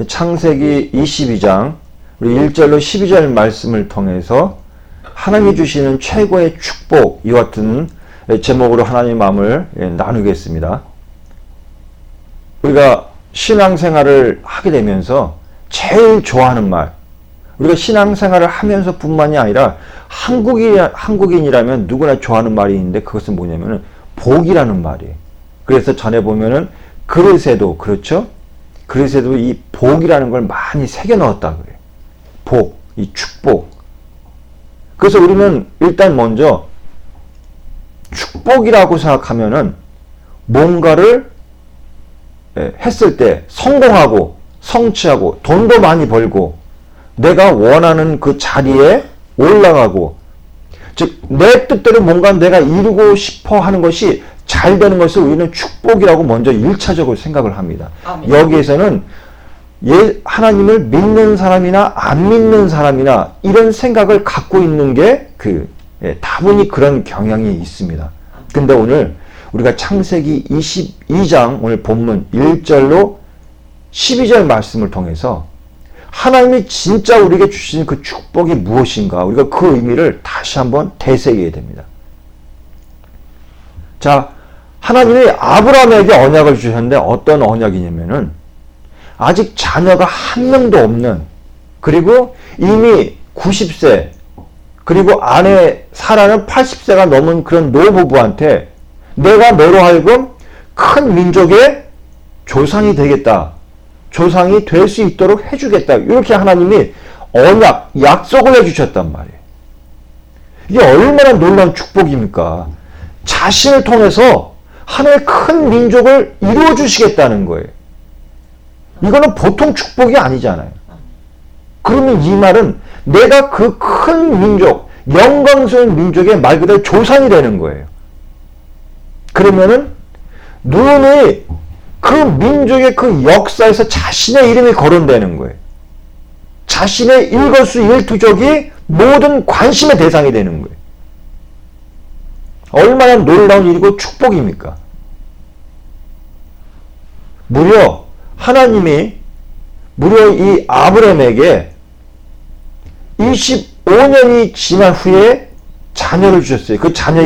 창세기 22장 우리 1절로 12절 말씀을 통해서 하나님이 주시는 최고의 축복, 이와 같은 제목으로 하나님의 마음을 나누겠습니다. 우리가 신앙생활을 하게 되면서 제일 좋아하는 말, 우리가 신앙생활을 하면서 뿐만이 아니라 한국인이라면 누구나 좋아하는 말이 있는데, 그것은 뭐냐면은 복이라는 말이에요. 그래서 전에 보면은 그릇에도, 그렇죠? 그릇에도 이 복이라는 걸 많이 새겨 넣었다 그래요. 복, 이 축복. 그래서 우리는 일단 먼저 축복이라고 생각하면은 뭔가를 했을 때 성공하고 성취하고 돈도 많이 벌고 내가 원하는 그 자리에 올라가고, 즉 내 뜻대로 뭔가 내가 이루고 싶어 하는 것이 잘 되는 것을 우리는 축복이라고 먼저 1차적으로 생각을 합니다. 아멘. 여기에서는 하나님을 믿는 사람이나 안 믿는 사람이나 이런 생각을 갖고 있는 게 다분히 그런 경향이 있습니다. 근데 오늘 우리가 창세기 22장 오늘 본문 1절로 12절 말씀을 통해서 하나님이 진짜 우리에게 주신 그 축복이 무엇인가, 우리가 그 의미를 다시 한번 되새겨야 됩니다. 자, 하나님이 아브라함에게 언약을 주셨는데 어떤 언약이냐면은 아직 자녀가 한 명도 없는, 그리고 이미 90세, 그리고 아내 사라는 80세가 넘은 그런 노부부한테 내가 너로 하여금 큰 민족의 조상이 되겠다, 조상이 될 수 있도록 해주겠다, 이렇게 하나님이 언약, 약속을 해주셨단 말이에요. 이게 얼마나 놀라운 축복입니까? 자신을 통해서 하나의 큰 민족을 이루어주시겠다는 거예요. 이거는 보통 축복이 아니잖아요. 그러면 이 말은 내가 그 큰 민족, 영광스러운 민족의 말 그대로 조상이 되는 거예요. 그러면은 누군이 그 민족의 그 역사에서 자신의 이름이 거론되는 거예요. 자신의 일거수일투족이 모든 관심의 대상이 되는 거예요. 얼마나 놀라운 일이고 축복입니까? 무려 하나님이 이 아브라함에게 25년이 지난 후에 자녀를 주셨어요. 그 자녀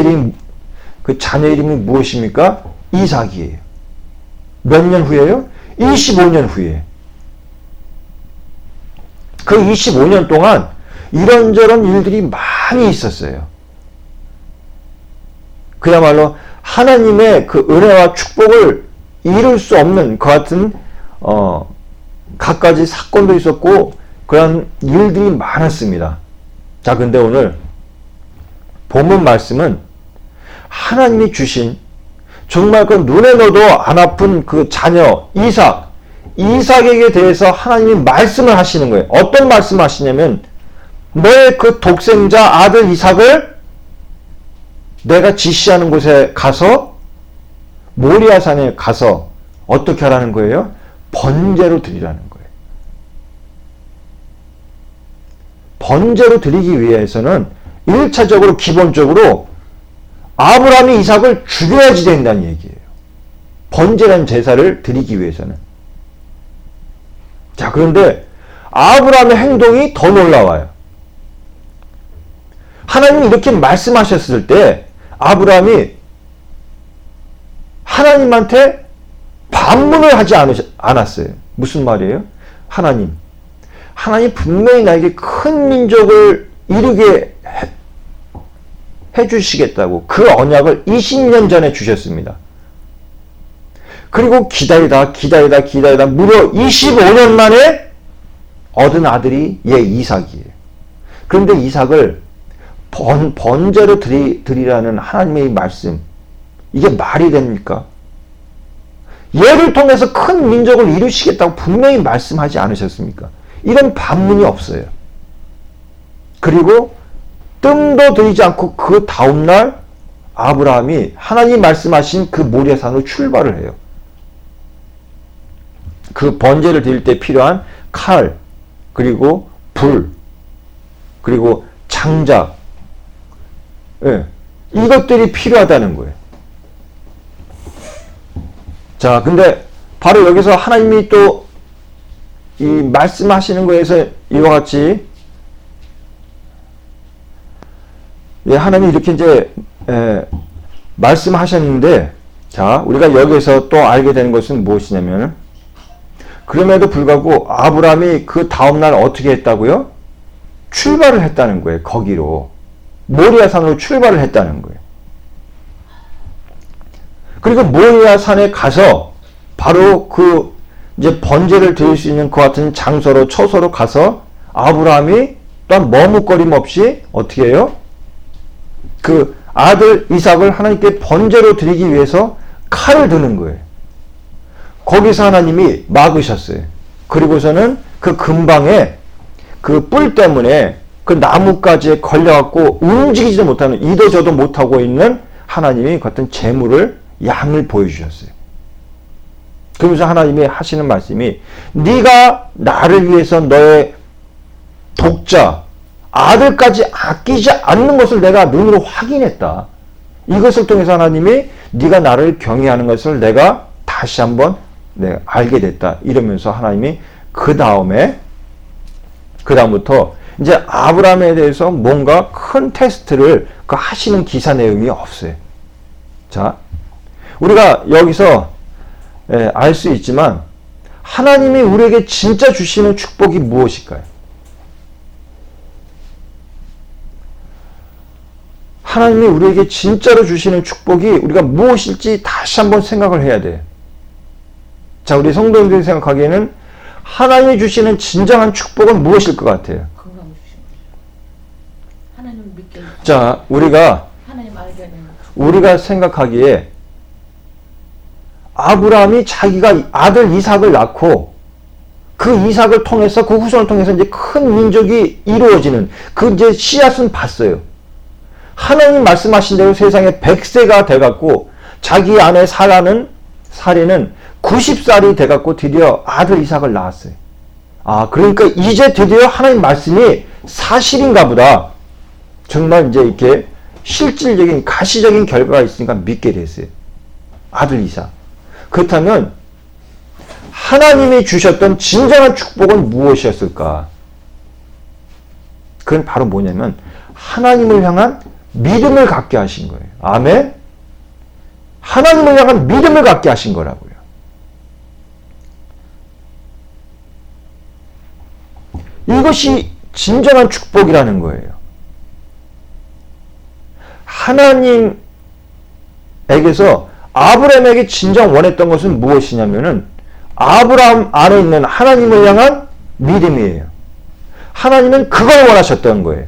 이름이 무엇입니까? 이삭이에요. 몇 년 후에요? 25년 후에. 그 25년 동안 이런저런 일들이 많이 있었어요. 그야말로 하나님의 그 은혜와 축복을 이룰 수 없는 그 같은 갖가지 사건도 있었고 그런 일들이 많았습니다. 자, 근데 오늘 본문 말씀은 하나님이 주신 정말 그 눈에 넣어도 안 아픈 그 자녀 이삭에게 대해서 하나님이 말씀을 하시는 거예요. 어떤 말씀을 하시냐면, 너의 그 독생자 아들 이삭을 내가 지시하는 곳에 가서 모리아산에 가서 어떻게 하라는 거예요? 번제로 드리라는 거예요. 번제로 드리기 위해서는 1차적으로 기본적으로 아브라함이 이삭을 죽여야지 된다는 얘기예요. 번제라는 제사를 드리기 위해서는. 자, 그런데 아브라함의 행동이 더 놀라워요. 하나님이 이렇게 말씀하셨을 때 아브라함이 하나님한테 반문을 하지 않았어요. 무슨 말이에요? 하나님 분명히 나에게 큰 민족을 이루게 해주시겠다고 그 언약을 20년 전에 주셨습니다. 그리고 기다리다 무려 25년 만에 얻은 아들이 이삭이에요. 그런데 이삭을 번제로 드리라는 하나님의 말씀, 이게 말이 됩니까? 얘를 통해서 큰 민족을 이루시겠다고 분명히 말씀하지 않으셨습니까? 이런 반문이 없어요. 그리고 뜸도 들이지 않고 그 다음날 아브라함이 하나님 말씀하신 그 모리아산으로 출발을 해요. 그 번제를 드릴 때 필요한 칼, 그리고 불, 그리고 장작, 이것들이 필요하다는 거예요. 자, 근데 바로 여기서 하나님이 또 이 말씀하시는 거에서 이와 같이 예, 하나님이 이렇게 이제 말씀하셨는데, 자, 우리가 여기서 또 알게 되는 것은 무엇이냐면, 그럼에도 불구하고 아브라함이 그 다음날 어떻게 했다고요? 출발을 했다는 거예요. 거기로. 모리아산으로 출발을 했다는 거예요. 그리고 모리아산에 가서 바로 그 이제 번제를 드릴 수 있는 그 같은 장소로 처소로 가서 아브라함이 또한 머뭇거림 없이 어떻게 해요? 그 아들 이삭을 하나님께 번제로 드리기 위해서 칼을 드는 거예요. 거기서 하나님이 막으셨어요. 그리고서는 그 근방에 그 뿔 때문에 그 나뭇가지에 걸려갖고 움직이지도 못하는, 이도저도 못하고 있는 하나님이 같은 재물을, 양을 보여주셨어요. 그러면서 하나님이 하시는 말씀이, 네가 나를 위해서 너의 독자 아들까지 아끼지 않는 것을 내가 눈으로 확인했다. 이것을 통해서 하나님이 네가 나를 경외하는 것을 내가 다시 한번 내가 알게 됐다. 이러면서 하나님이 그 다음부터 이제 아브라함에 대해서 뭔가 큰 테스트를 그 하시는 기사 내용이 없어요. 자, 우리가 여기서 알 수 있지만 하나님이 우리에게 진짜 주시는 축복이 무엇일까요? 하나님이 우리에게 진짜로 주시는 축복이 우리가 무엇일지 다시 한번 생각을 해야 돼요. 자, 우리 성도님들이 생각하기에는 하나님이 주시는 진정한 축복은 무엇일 것 같아요? 건강 주신 거죠. 하나님 믿게. 자, 우리가 하나님 알게 되는. 우리가 생각하기에 아브라함이 자기가 아들 이삭을 낳고 그 이삭을 통해서, 그 후손을 통해서 이제 큰 민족이 이루어지는 그 이제 씨앗은 봤어요. 하나님 말씀하신 대로 세상에 100세가 돼갖고 자기 아내 사라는 90살이 돼갖고 드디어 아들 이삭을 낳았어요. 아, 그러니까 이제 드디어 하나님 말씀이 사실인가 보다. 정말 이제 이렇게 실질적인 가시적인 결과가 있으니까 믿게 됐어요. 아들 이삭. 그렇다면 하나님이 주셨던 진정한 축복은 무엇이었을까? 그건 바로 뭐냐면 하나님을 향한 믿음을 갖게 하신 거예요. 아멘? 하나님을 향한 믿음을 갖게 하신 거라고요. 이것이 진정한 축복이라는 거예요. 하나님에게서 아브라함에게 진정 원했던 것은 무엇이냐면은 아브라함 안에 있는 하나님을 향한 믿음이에요. 하나님은 그걸 원하셨던 거예요.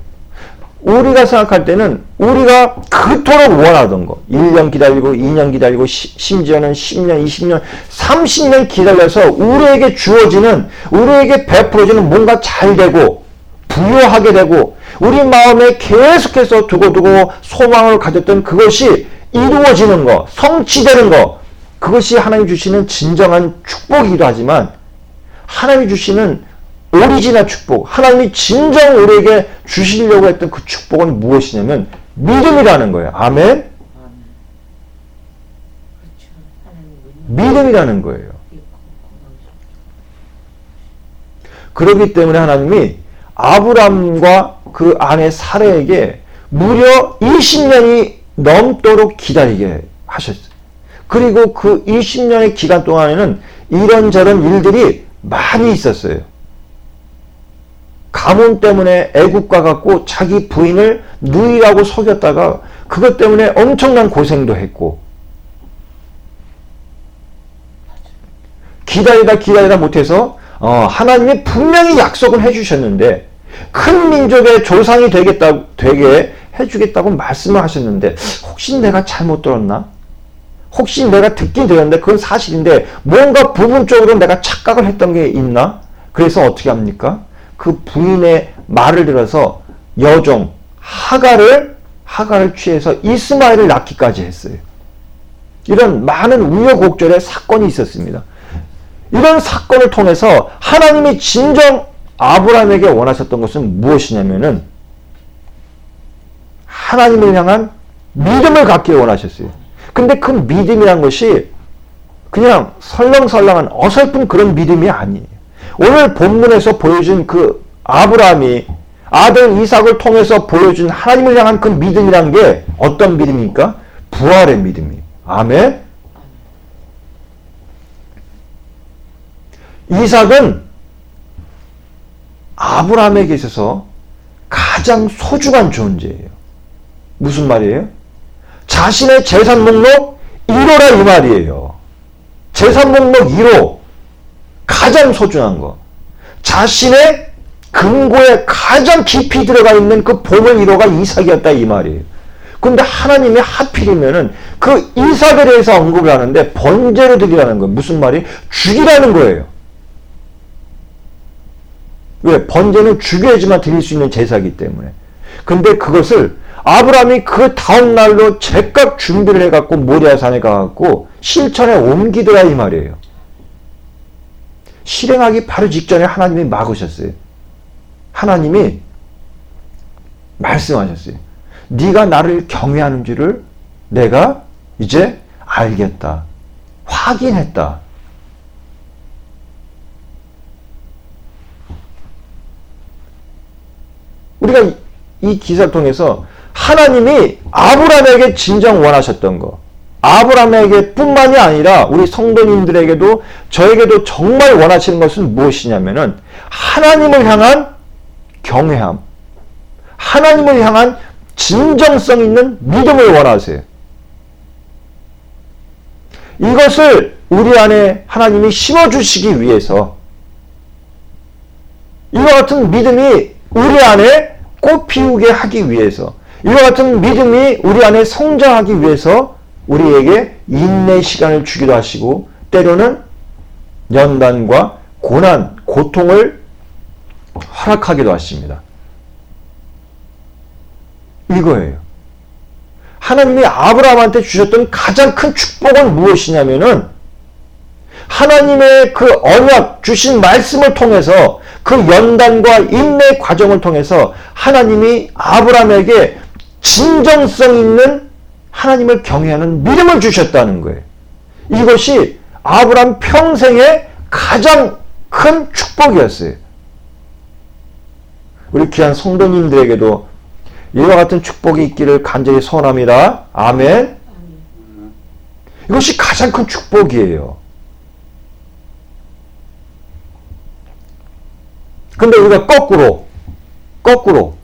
우리가 생각할 때는 우리가 그토록 원하던 거, 1년 기다리고 2년 기다리고 심지어는 10년, 20년, 30년 기다려서 우리에게 주어지는, 우리에게 베풀어지는 뭔가 잘 되고 부유하게 되고 우리 마음에 계속해서 두고두고 소망을 가졌던 그것이 이루어지는 거, 성취되는 거, 그것이 하나님 주시는 진정한 축복이기도 하지만 하나님이 주시는 오리지널 축복, 하나님이 진정 우리에게 주시려고 했던 그 축복은 무엇이냐면 믿음이라는 거예요. 아멘? 믿음이라는 거예요. 그렇기 때문에 하나님이 아브람과 그 아내 사라에게 무려 20년이 넘도록 기다리게 하셨어요. 그리고 그 20년의 기간 동안에는 이런저런 일들이 많이 있었어요. 가문 때문에 애국 가갖고 자기 부인을 누이라고 속였다가 그것 때문에 엄청난 고생도 했고, 기다리다 못해서 하나님이 분명히 약속은 해주셨는데 큰 민족의 조상이 되게 해주겠다고 말씀을 하셨는데 혹시 내가 잘못 들었나? 혹시 내가 듣긴 들었는데 그건 사실인데 뭔가 부분적으로 내가 착각을 했던 게 있나? 그래서 어떻게 합니까? 그 부인의 말을 들어서 여종 하갈을 취해서 이스마엘을 낳기까지 했어요. 이런 많은 우여곡절의 사건이 있었습니다. 이런 사건을 통해서 하나님이 진정 아브라함에게 원하셨던 것은 무엇이냐면은 하나님을 향한 믿음을 갖기를 원하셨어요. 근데 그 믿음이란 것이 그냥 설렁설렁한 어설픈 그런 믿음이 아니에요. 오늘 본문에서 보여준 그 아브라함이 아들 이삭을 통해서 보여준 하나님을 향한 그 믿음이란 게 어떤 믿음입니까? 부활의 믿음이에요. 아멘. 이삭은 아브라함에게 있어서 가장 소중한 존재예요. 무슨 말이에요? 자신의 재산 목록 1호라 이 말이에요. 재산 목록 1호. 가장 소중한 거. 자신의 금고에 가장 깊이 들어가 있는 그 보물 1호가 이삭이었다 이 말이에요. 근데 하나님이 하필이면은 그 이삭에 대해서 언급을 하는데 번제로 드리라는 거예요. 무슨 말이? 죽이라는 거예요. 왜? 번제는 죽여야지만 드릴 수 있는 제사이기 때문에. 근데 그것을 아브라함이 그 다음 날로 제각 준비를 해갖고 모리아산에 가갖고 실천에 옮기더라 이 말이에요. 실행하기 바로 직전에 하나님이 막으셨어요. 하나님이 말씀하셨어요. 네가 나를 경외하는 줄을 내가 이제 알겠다. 확인했다. 우리가 이 기사를 통해서 하나님이 아브라함에게 진정 원하셨던 거, 아브라함에게 뿐만이 아니라 우리 성도님들에게도 저에게도 정말 원하시는 것은 무엇이냐면은 하나님을 향한 경외함, 하나님을 향한 진정성 있는 믿음을 원하세요. 이것을 우리 안에 하나님이 심어주시기 위해서 이와 같은 믿음이 우리 안에 꽃 피우게 하기 위해서, 이와 같은 믿음이 우리 안에 성장하기 위해서 우리에게 인내 시간을 주기도 하시고 때로는 연단과 고난, 고통을 허락하기도 하십니다. 이거예요. 하나님이 아브라함한테 주셨던 가장 큰 축복은 무엇이냐면은 하나님의 그 언약 주신 말씀을 통해서 그 연단과 인내 과정을 통해서 하나님이 아브라함에게 진정성 있는 하나님을 경외하는 믿음을 주셨다는 거예요. 이것이 아브라함 평생의 가장 큰 축복이었어요. 우리 귀한 성도님들에게도 이와 같은 축복이 있기를 간절히 소원합니다. 아멘. 이것이 가장 큰 축복이에요. 근데 우리가 거꾸로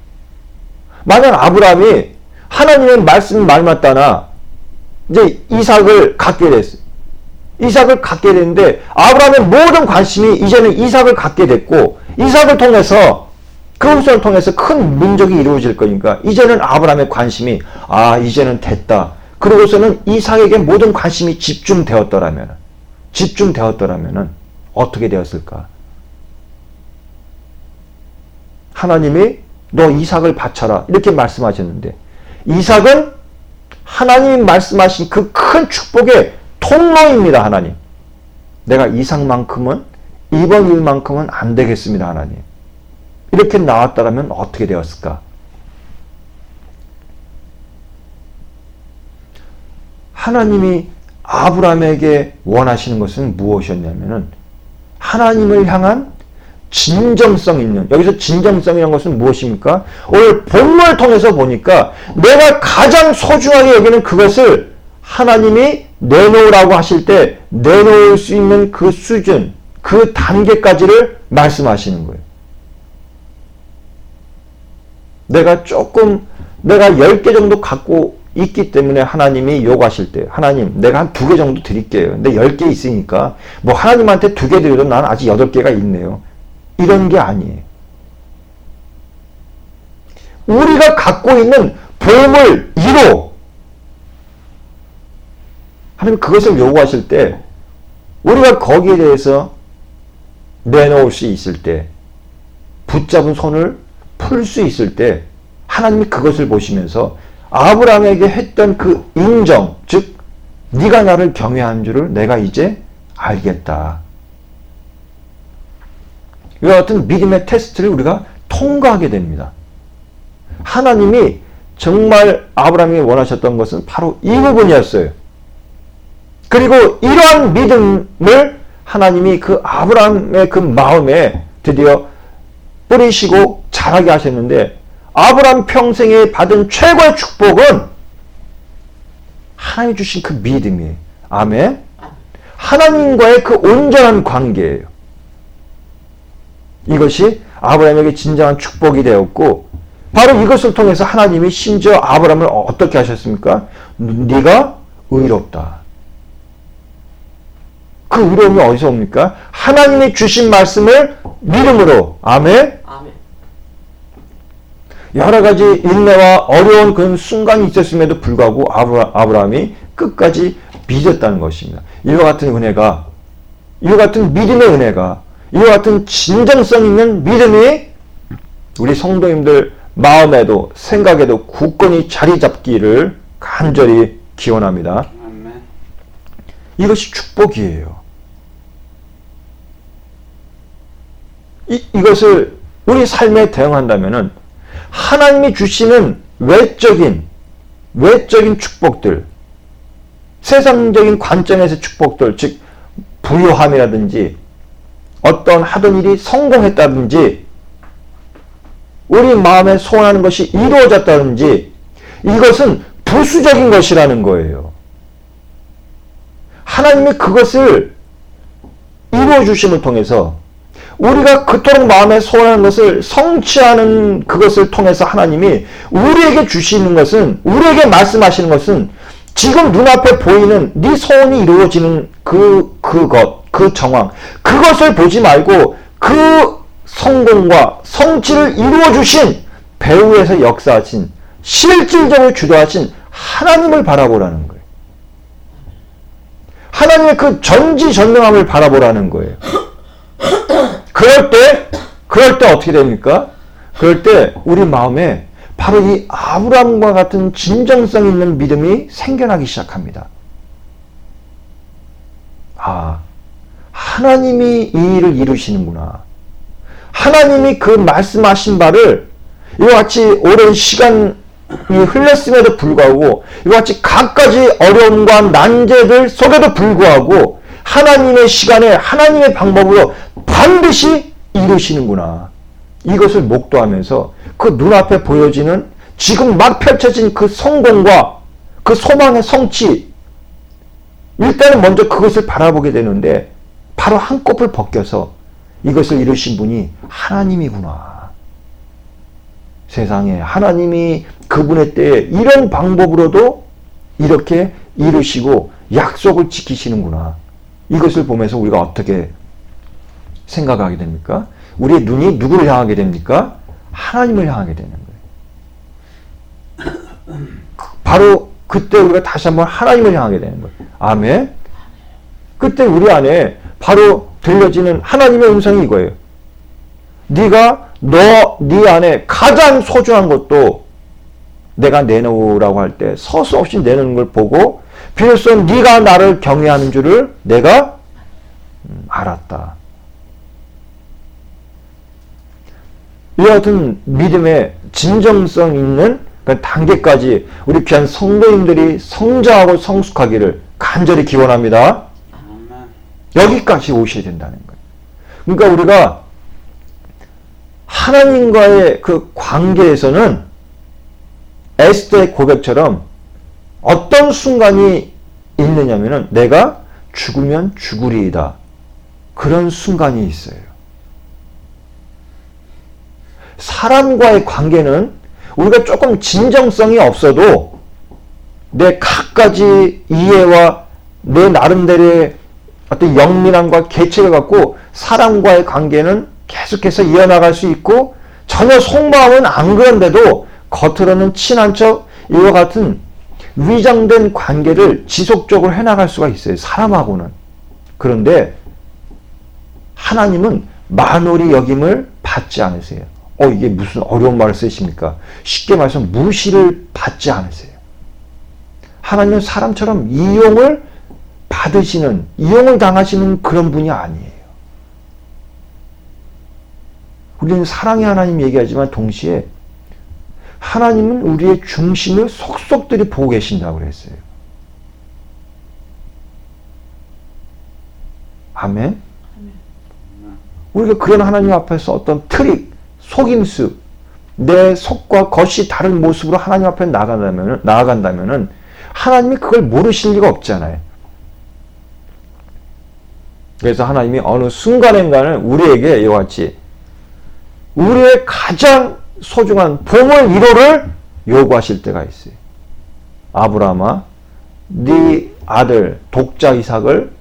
만약 아브라함이 하나님의 말씀 말 맞다나 이제 이삭을 갖게 됐어요. 이삭을 갖게 됐는데 아브라함의 모든 관심이 이제는 이삭을 갖게 됐고 이삭을 통해서 그 후손을 통해서 큰 민족이 이루어질 거니까 이제는 아브라함의 관심이 이제는 됐다. 그러고서는 이삭에게 모든 관심이 집중되었더라면 어떻게 되었을까? 하나님이 너 이삭을 바쳐라 이렇게 말씀하셨는데 이삭은 하나님이 말씀하신 그 큰 축복의 통로입니다. 하나님, 내가 이삭만큼은 이번 일만큼은 안 되겠습니다. 하나님, 이렇게 나왔다면 어떻게 되었을까? 하나님이 아브라함에게 원하시는 것은 무엇이었냐면은 하나님을 향한 진정성 있는, 여기서 진정성이라는 것은 무엇입니까? 오늘 본문을 통해서 보니까 내가 가장 소중하게 여기는 그것을 하나님이 내놓으라고 하실 때 내놓을 수 있는 그 수준, 그 단계까지를 말씀하시는 거예요. 내가 10개 정도 갖고 있기 때문에 하나님이 요구하실 때, 하나님, 내가 한 2개 정도 드릴게요. 근데 10개 있으니까, 뭐 하나님한테 2개 드려도 난 아직 8개가 있네요. 이런 게 아니에요. 우리가 갖고 있는 보물 1호, 하나님 그것을 요구하실 때, 우리가 거기에 대해서 내놓을 수 있을 때, 붙잡은 손을 풀 수 있을 때, 하나님이 그것을 보시면서 아브라함에게 했던 그 인정, 즉 네가 나를 경외하는 줄을 내가 이제 알겠다. 이와 같은 믿음의 테스트를 우리가 통과하게 됩니다. 하나님이 정말 아브라함이 원하셨던 것은 바로 이 부분이었어요. 그리고 이러한 믿음을 하나님이 그 아브라함의 그 마음에 드디어 뿌리시고 자라게 하셨는데, 아브라함 평생에 받은 최고의 축복은 하나님이 주신 그 믿음이에요. 아멘. 하나님과의 그 온전한 관계예요. 이것이 아브라함에게 진정한 축복이 되었고, 바로 이것을 통해서 하나님이 심지어 아브라함을 어떻게 하셨습니까? 네가 의롭다. 그 의로움이 어디서 옵니까? 하나님이 주신 말씀을 믿음으로. 아멘. 아멘. 여러 가지 인내와 어려운 그런 순간이 있었음에도 불구하고 아브라함이 끝까지 믿었다는 것입니다. 이와 같은 은혜가, 이와 같은 믿음의 은혜가, 이와 같은 진정성 있는 믿음이 우리 성도님들 마음에도 생각에도 굳건히 자리 잡기를 간절히 기원합니다. 아멘. 이것이 축복이에요. 이것을 우리 삶에 대응한다면은 하나님이 주시는 외적인 축복들, 세상적인 관점에서 축복들, 즉 부유함이라든지 어떤 하던 일이 성공했다든지 우리 마음에 소원하는 것이 이루어졌다든지 이것은 부수적인 것이라는 거예요. 하나님이 그것을 이루어 주심을 통해서 우리가 그토록 마음에 소원하는 것을 성취하는 그것을 통해서 하나님이 우리에게 주시는 것은, 우리에게 말씀하시는 것은 지금 눈앞에 보이는 네 소원이 이루어지는 그 정황, 그것을 보지 말고 그 성공과 성취를 이루어 주신, 배후에서 역사하신, 실질적으로 주도하신 하나님을 바라보라는 거예요. 하나님의 그 전지전능함을 바라보라는 거예요. 그럴 때 어떻게 됩니까? 그럴 때 우리 마음에 바로 이 아브라함과 같은 진정성 있는 믿음이 생겨나기 시작합니다. 아, 하나님이 이 일을 이루시는구나. 하나님이 그 말씀하신 바를 이와 같이 오랜 시간이 흘렀음에도 불구하고, 이와 같이 갖가지 어려움과 난제들 속에도 불구하고 하나님의 시간에 하나님의 방법으로 반드시 이루시는구나. 이것을 목도하면서 그 눈앞에 보여지는 지금 막 펼쳐진 그 성공과 그 소망의 성취, 일단은 먼저 그것을 바라보게 되는데 바로 한꺼풀 벗겨서 이것을 이루신 분이 하나님이구나. 세상에 하나님이 그분의 때에 이런 방법으로도 이렇게 이루시고 약속을 지키시는구나. 이것을 보면서 우리가 어떻게 생각하게 됩니까? 우리의 눈이 누구를 향하게 됩니까? 하나님을 향하게 되는 거예요. 바로 그때 우리가 다시 한번 하나님을 향하게 되는 거예요. 아멘. 그때 우리 안에 바로 들려지는 하나님의 음성이 이거예요. 네가 네 안에 가장 소중한 것도 내가 내놓으라고 할 때 서슴없이 내놓는 걸 보고 비로소 네가 나를 경외하는 줄을 내가 알았다. 이와 같은 믿음의 진정성 있는 그 단계까지 우리 귀한 성도님들이 성장하고 성숙하기를 간절히 기원합니다. 아멘. 여기까지 오셔야 된다는 거예요. 그러니까 우리가 하나님과의 그 관계에서는 에스더의 고백처럼 어떤 순간이 있느냐면은 내가 죽으면 죽으리이다. 그런 순간이 있어요. 사람과의 관계는 우리가 조금 진정성이 없어도 내 갖가지 이해와 내 나름대로의 어떤 영민함과 계책을 갖고 사람과의 관계는 계속해서 이어나갈 수 있고 전혀 속마음은 안 그런데도 겉으로는 친한 척 이와 같은 위장된 관계를 지속적으로 해나갈 수가 있어요. 사람하고는. 그런데 하나님은 만홀히 여김을 받지 않으세요. 이게 무슨 어려운 말을 쓰십니까? 쉽게 말해서 무시를 받지 않으세요. 하나님은 사람처럼 이용을 받으시는, 이용을 당하시는 그런 분이 아니에요. 우리는 사랑의 하나님 얘기하지만 동시에 하나님은 우리의 중심을 속속들이 보고 계신다고 그랬어요. 아멘. 우리가 그런 하나님 앞에서 어떤 트릭, 속임수, 내 속과 겉이 다른 모습으로 하나님 앞에 나아간다면은 하나님이 그걸 모르실 리가 없잖아요. 그래서 하나님이 어느 순간인가는 우리에게 이와 같이 우리의 가장 소중한 보물 1호를 요구하실 때가 있어요. 아브라함아, 네 아들 독자 이삭을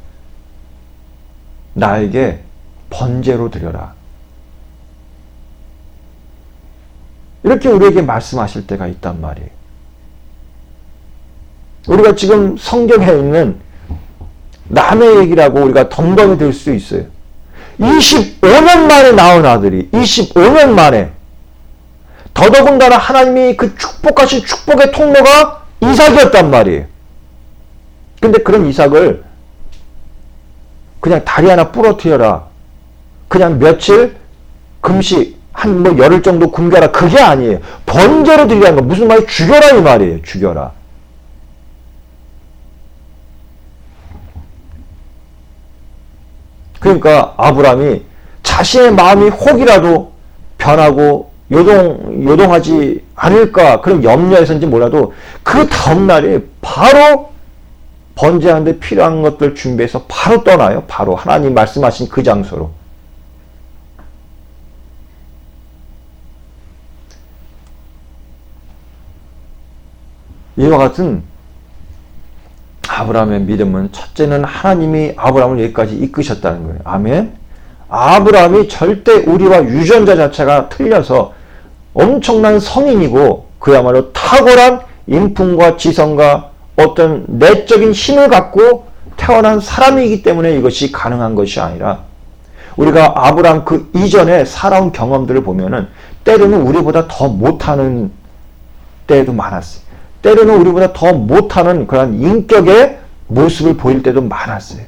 나에게 번제로 드려라. 이렇게 우리에게 말씀하실 때가 있단 말이에요. 우리가 지금 성경에 있는 남의 얘기라고 우리가 덤덤히 들 수 있어요. 25년 만에 낳은 아들이 25년 만에 더더군다나 하나님이 그 축복하신 축복의 통로가 이삭이었단 말이에요. 근데 그런 이삭을 그냥 다리 하나 부러뜨려라. 그냥 며칠 금식 한 뭐 열흘 정도 굶겨라. 그게 아니에요. 번제로 드리라는 거. 무슨 말이 죽여라 이 말이에요. 죽여라. 그러니까 아브라함이 자신의 마음이 혹이라도 변하고 요동하지 않을까 그런 염려에서인지 몰라도 그 다음날에 바로 번제하는데 필요한 것들 준비해서 바로 떠나요. 바로 하나님 말씀하신 그 장소로. 이와 같은 아브라함의 믿음은 첫째는 하나님이 아브라함을 여기까지 이끄셨다는 거예요. 아멘. 아브라함이 절대 우리와 유전자 자체가 틀려서 엄청난 성인이고 그야말로 탁월한 인품과 지성과 어떤 내적인 힘을 갖고 태어난 사람이기 때문에 이것이 가능한 것이 아니라 우리가 아브라함 그 이전에 살아온 경험들을 보면은 때로는 우리보다 더 못하는 때도 많았어요. 때로는 우리보다 더 못하는 그런 인격의 모습을 보일 때도 많았어요.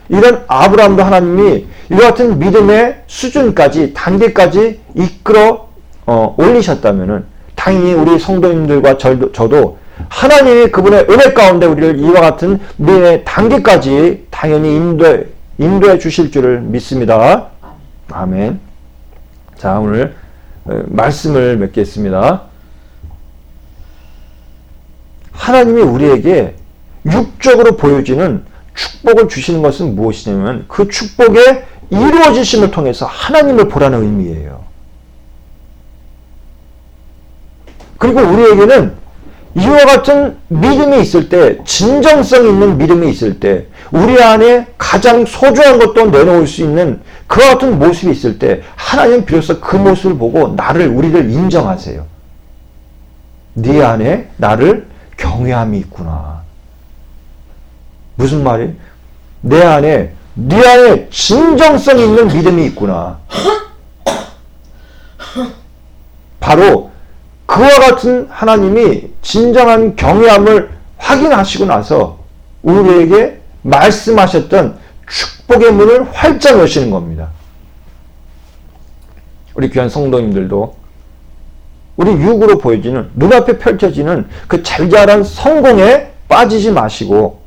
이런 아브라함도 하나님이 이와 같은 믿음의 수준까지 단계까지 이끌어 올리셨다면은 당연히 우리 성도님들과 저도 하나님이 그분의 은혜 가운데 우리를 이와 같은 믿음의 단계까지 당연히 인도해 주실 줄을 믿습니다. 아멘. 자, 오늘 말씀을 맺겠습니다. 하나님이 우리에게 육적으로 보여지는 축복을 주시는 것은 무엇이냐면 그 축복의 이루어지심을 통해서 하나님을 보라는 의미예요. 그리고 우리에게는 이와 같은 믿음이 있을 때, 진정성 있는 믿음이 있을 때, 우리 안에 가장 소중한 것도 내놓을 수 있는 그와 같은 모습이 있을 때 하나님 비로소 그 모습을 보고 우리를 인정하세요. 네 안에 나를 경외함이 있구나. 무슨 말이에요? 네 안에 진정성 있는 믿음이 있구나. 바로 그와 같은 하나님이 진정한 경외함을 확인하시고 나서 우리에게 말씀하셨던 축복의 문을 활짝 여시는 겁니다. 우리 귀한 성도님들도 우리 육으로 보여지는 눈앞에 펼쳐지는 그 잘잘한 성공에 빠지지 마시고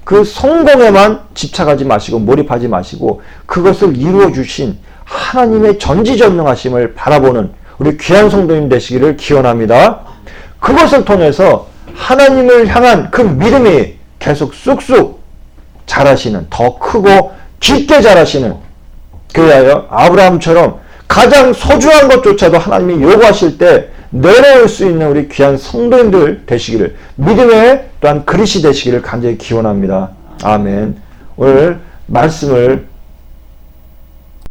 그 성공에만 집착하지 마시고 몰입하지 마시고 그것을 이루어 주신 하나님의 전지전능하심을 바라보는 우리 귀한 성도님 되시기를 기원합니다. 그것을 통해서 하나님을 향한 그 믿음이 계속 쑥쑥 자라시는, 더 크고 깊게 자라시는, 그리하여 아브라함처럼 가장 소중한 것조차도 하나님이 요구하실 때 내려올 수 있는 우리 귀한 성도님들 되시기를, 믿음의 또한 그릇이 되시기를 간절히 기원합니다. 아멘. 오늘 말씀을